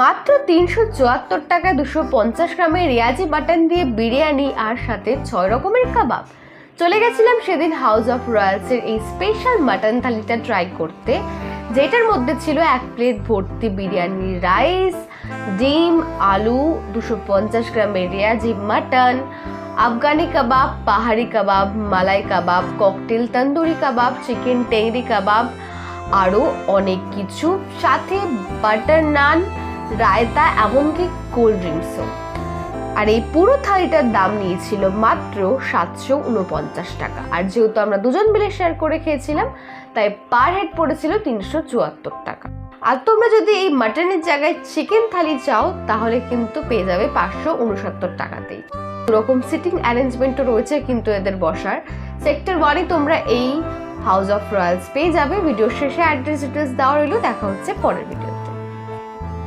মাত্র 374 টাকা 250 গ্রামের রেয়াজি মাটন দিয়ে বিরিয়ানি আর সাথে 6 রকমের কাবাব। চলে গেছিলাম সেদিন হাউস অফ রয়্যালসের এই স্পেশাল মাটন থালিটা ট্রাই করতে, যেটার মধ্যে ছিল 1 প্লেট ভর্তি বিরিয়ানি রাইস, ডিম, আলু, 250 গ্রামের রেয়াজি মাটন, আফগানি কাবাব, পাহাড়ি কাবাব, মালাই কাবাব, ককটেল তন্দুরি কাবাব, চিকেন টেংরি কাবাব, আরও অনেক কিছু, সাথে বাটার নান, রায়তা, এমনকি কোল্ড ড্রিঙ্কসও। আর এই পুরো থালিটার দাম নিয়েছিল মাত্র 749 টাকা। আর যেহেতু আমরা দুজন মিলে শেয়ার করে খেয়েছিলাম, তাই পার হেড পড়েছিল 374 টাকা। আর তোমরা যদি এই মাটনের জায়গায় চিকেন থালি চাও, তাহলে কিন্তু পেয়ে যাবে 569 টাকাতেই। এরকম সিটিং অ্যারেঞ্জমেন্টও রয়েছে কিন্তু এদের বসার। সেক্টর 1-এ তোমরা এই হাউস অফ রয়্যালস পেয়ে যাবে। ভিডিও শেষে অ্যাড্রেস ডিটেলস দেওয়া রইল। দেখা হচ্ছে পরের ভিডিও।